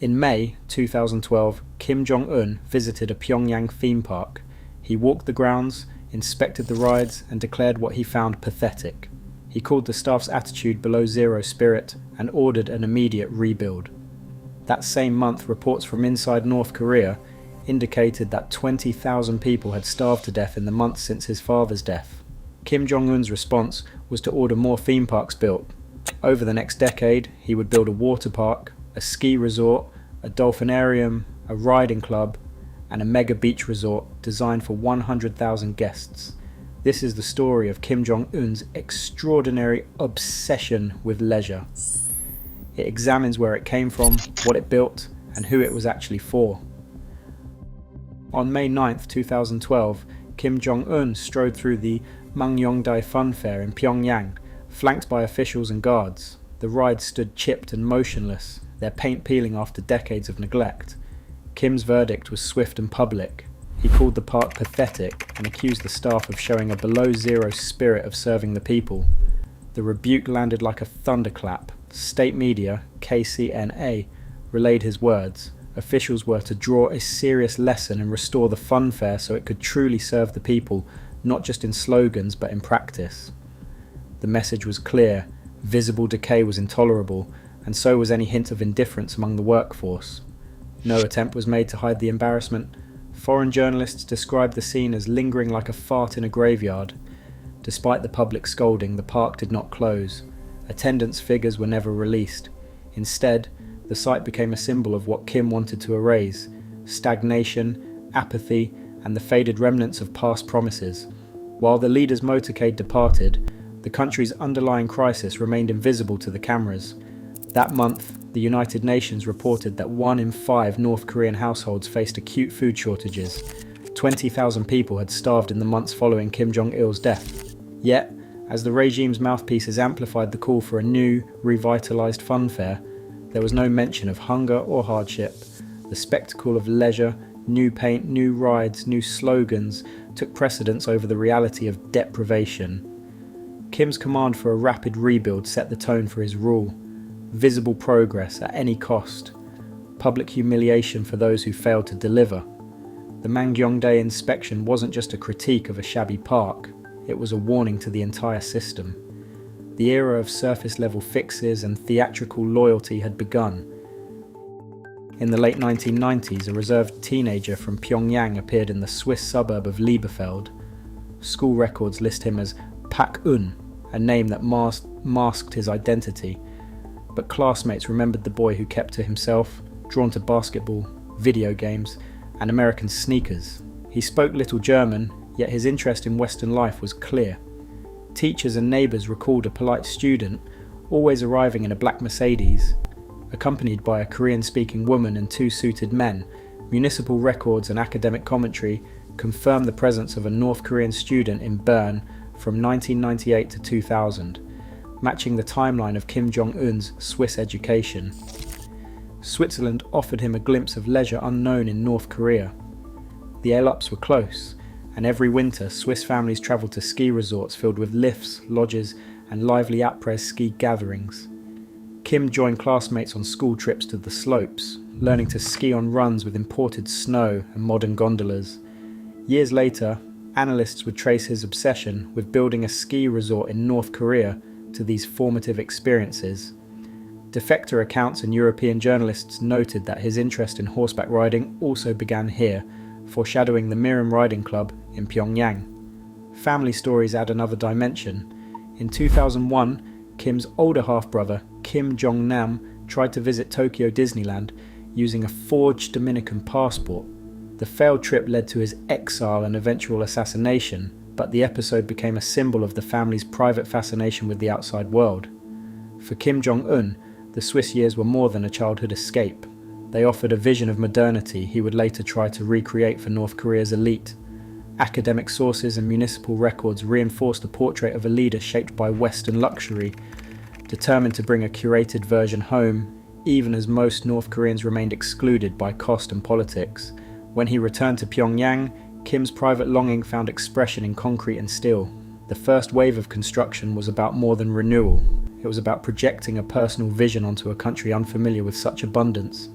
In May 2012, Kim Jong Un visited a Pyongyang theme park. He walked the grounds, inspected the rides, and declared what he found pathetic. He called the staff's attitude below zero spirit and ordered an immediate rebuild. That same month, reports from inside North Korea indicated that 20,000 people had starved to death in the months since his father's death. Kim Jong Un's response was to order more theme parks built. Over the next decade, he would build a water park, a ski resort, a dolphinarium, a riding club, and a mega beach resort designed for 100,000 guests. This is the story of Kim Jong Un's extraordinary obsession with leisure. It examines where it came from, what it built, and who it was actually for. On May 9, 2012, Kim Jong Un strode through the Mangyongdae Funfair in Pyongyang, flanked by officials and guards. The ride stood chipped and motionless, their paint peeling after decades of neglect. Kim's verdict was swift and public. He called the park pathetic and accused the staff of showing a below-zero spirit of serving the people. The rebuke landed like a thunderclap. State media, KCNA, relayed his words. Officials were to draw a serious lesson and restore the funfair so it could truly serve the people, not just in slogans but in practice. The message was clear. Visible decay was intolerable, and so was any hint of indifference among the workforce. No attempt was made to hide the embarrassment. Foreign journalists described the scene as lingering like a fart in a graveyard. Despite the public scolding, the park did not close. Attendance figures were never released. Instead, the site became a symbol of what Kim wanted to erase: stagnation, apathy, and the faded remnants of past promises. While the leader's motorcade departed, the country's underlying crisis remained invisible to the cameras. That month, the United Nations reported that 1 in 5 North Korean households faced acute food shortages. 20,000 people had starved in the months following Kim Jong-il's death. Yet, as the regime's mouthpieces amplified the call for a new, revitalized funfair, there was no mention of hunger or hardship. The spectacle of leisure, new paint, new rides, new slogans took precedence over the reality of deprivation. Kim's command for a rapid rebuild set the tone for his rule. Visible progress at any cost. Public humiliation for those who failed to deliver. The Mangyongdae inspection wasn't just a critique of a shabby park, it was a warning to the entire system. The era of surface-level fixes and theatrical loyalty had begun. In the late 1990s, a reserved teenager from Pyongyang appeared in the Swiss suburb of Liebefeld. School records list him as Pak Un, a name that masked his identity. But classmates remembered the boy who kept to himself, drawn to basketball, video games, and American sneakers. He spoke little German, yet his interest in Western life was clear. Teachers and neighbours recalled a polite student, always arriving in a black Mercedes, accompanied by a Korean-speaking woman and 2 suited men. Municipal records and academic commentary confirmed the presence of a North Korean student in Bern from 1998 to 2000. Matching the timeline of Kim Jong-un's Swiss education. Switzerland offered him a glimpse of leisure unknown in North Korea. The Alps were close, and every winter Swiss families travelled to ski resorts filled with lifts, lodges, and lively après ski gatherings. Kim joined classmates on school trips to the slopes, learning to ski on runs with imported snow and modern gondolas. Years later, analysts would trace his obsession with building a ski resort in North Korea to these formative experiences. Defector accounts and European journalists noted that his interest in horseback riding also began here, foreshadowing the Miram Riding Club in Pyongyang. Family stories add another dimension. In 2001, Kim's older half-brother, Kim Jong-nam, tried to visit Tokyo Disneyland using a forged Dominican passport. The failed trip led to his exile and eventual assassination, but the episode became a symbol of the family's private fascination with the outside world. For Kim Jong-un, the Swiss years were more than a childhood escape. They offered a vision of modernity he would later try to recreate for North Korea's elite. Academic sources and municipal records reinforced the portrait of a leader shaped by Western luxury, determined to bring a curated version home, even as most North Koreans remained excluded by cost and politics. When he returned to Pyongyang, Kim's private longing found expression in concrete and steel. The first wave of construction was about more than renewal. It was about projecting a personal vision onto a country unfamiliar with such abundance.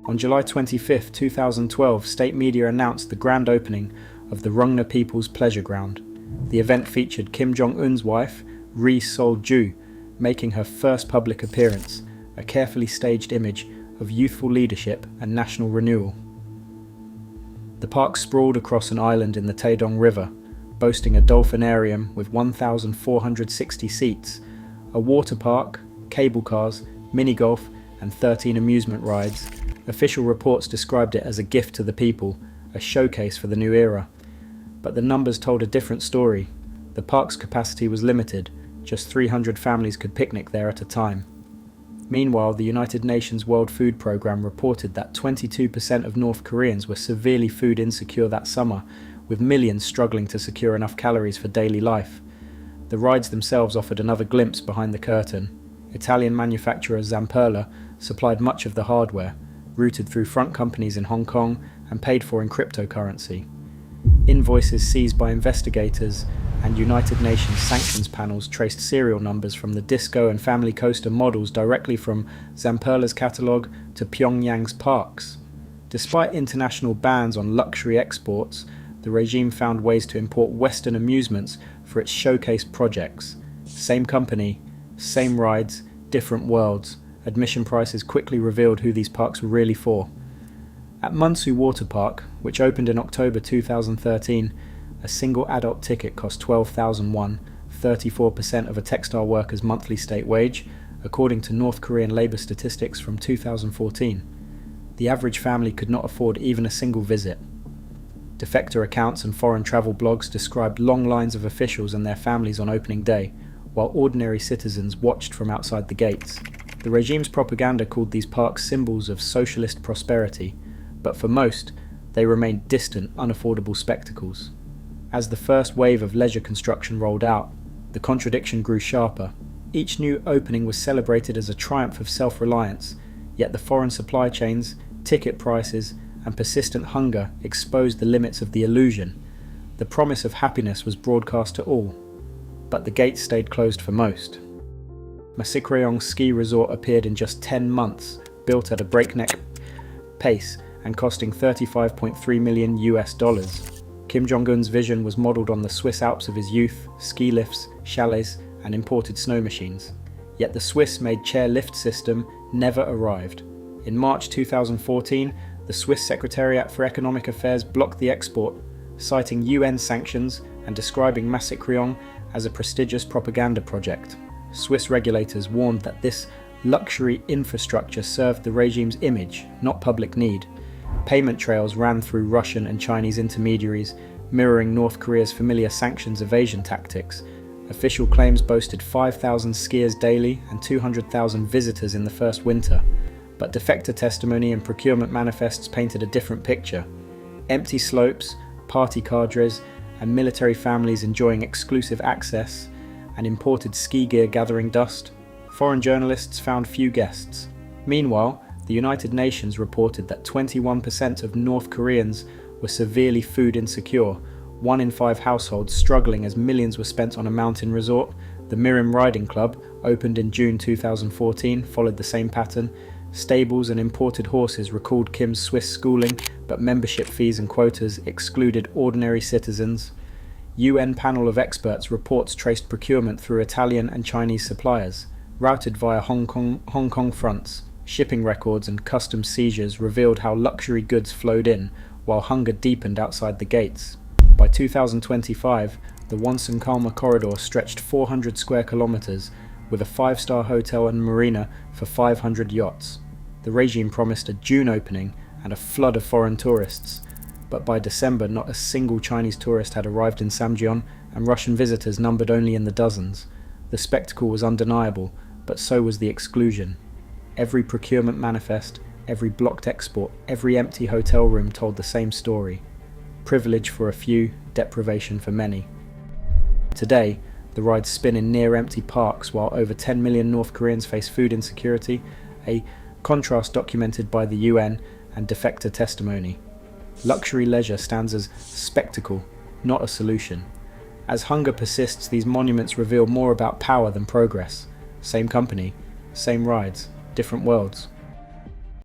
On July 25, 2012, state media announced the grand opening of the Rungna People's Pleasure Ground. The event featured Kim Jong Un's wife, Ri Sol-ju, making her first public appearance, a carefully staged image of youthful leadership and national renewal. The park sprawled across an island in the Taedong River, boasting a dolphinarium with 1,460 seats, a water park, cable cars, mini-golf, and 13 amusement rides. Official reports described it as a gift to the people, a showcase for the new era. But the numbers told a different story. The park's capacity was limited, just 300 families could picnic there at a time. Meanwhile, the United Nations World Food Programme reported that 22% of North Koreans were severely food insecure that summer, with millions struggling to secure enough calories for daily life. The rides themselves offered another glimpse behind the curtain. Italian manufacturer Zamperla supplied much of the hardware, routed through front companies in Hong Kong and paid for in cryptocurrency. Invoices seized by investigators and United Nations sanctions panels traced serial numbers from the disco and family coaster models directly from Zamperla's catalogue to Pyongyang's parks. Despite international bans on luxury exports, the regime found ways to import Western amusements for its showcase projects. Same company, same rides, different worlds. Admission prices quickly revealed who these parks were really for. At Munsu Water Park, which opened in October 2013, a single adult ticket cost 12,000 won, 34% of a textile worker's monthly state wage, according to North Korean labour statistics from 2014. The average family could not afford even a single visit. Defector accounts and foreign travel blogs described long lines of officials and their families on opening day, while ordinary citizens watched from outside the gates. The regime's propaganda called these parks symbols of socialist prosperity, but for most, they remained distant, unaffordable spectacles. As the first wave of leisure construction rolled out, the contradiction grew sharper. Each new opening was celebrated as a triumph of self-reliance, yet the foreign supply chains, ticket prices, and persistent hunger exposed the limits of the illusion. The promise of happiness was broadcast to all, but the gates stayed closed for most. Masikryong ski resort appeared in just 10 months, built at a breakneck pace and costing $35.3 million US. Kim Jong Un's vision was modelled on the Swiss Alps of his youth, ski lifts, chalets, and imported snow machines. Yet the Swiss-made chair-lift system never arrived. In March 2014, the Swiss Secretariat for Economic Affairs blocked the export, citing UN sanctions and describing Masikryong as a prestigious propaganda project. Swiss regulators warned that this luxury infrastructure served the regime's image, not public need. Payment trails ran through Russian and Chinese intermediaries, mirroring North Korea's familiar sanctions evasion tactics. Official claims boasted 5,000 skiers daily and 200,000 visitors in the first winter, but defector testimony and procurement manifests painted a different picture. Empty slopes, party cadres, and military families enjoying exclusive access, and imported ski gear gathering dust. Foreign journalists found few guests. Meanwhile, the United Nations reported that 21% of North Koreans were severely food insecure, 1 in 5 households struggling as millions were spent on a mountain resort. The Mirim Riding Club, opened in June 2014, followed the same pattern. Stables and imported horses recalled Kim's Swiss schooling, but membership fees and quotas excluded ordinary citizens. UN panel of experts reports traced procurement through Italian and Chinese suppliers, routed via Hong Kong fronts. Shipping records and customs seizures revealed how luxury goods flowed in, while hunger deepened outside the gates. By 2025, the Wonsan-Kalma corridor stretched 400 square kilometers, with a 5-star hotel and marina for 500 yachts. The regime promised a June opening and a flood of foreign tourists, but by December not a single Chinese tourist had arrived in Samjeon, and Russian visitors numbered only in the dozens. The spectacle was undeniable, but so was the exclusion. Every procurement manifest, every blocked export, every empty hotel room told the same story. Privilege for a few, deprivation for many. Today, the rides spin in near-empty parks while over 10 million North Koreans face food insecurity, a contrast documented by the UN and defector testimony. Luxury leisure stands as spectacle, not a solution. As hunger persists, these monuments reveal more about power than progress. Same company, same rides, different worlds.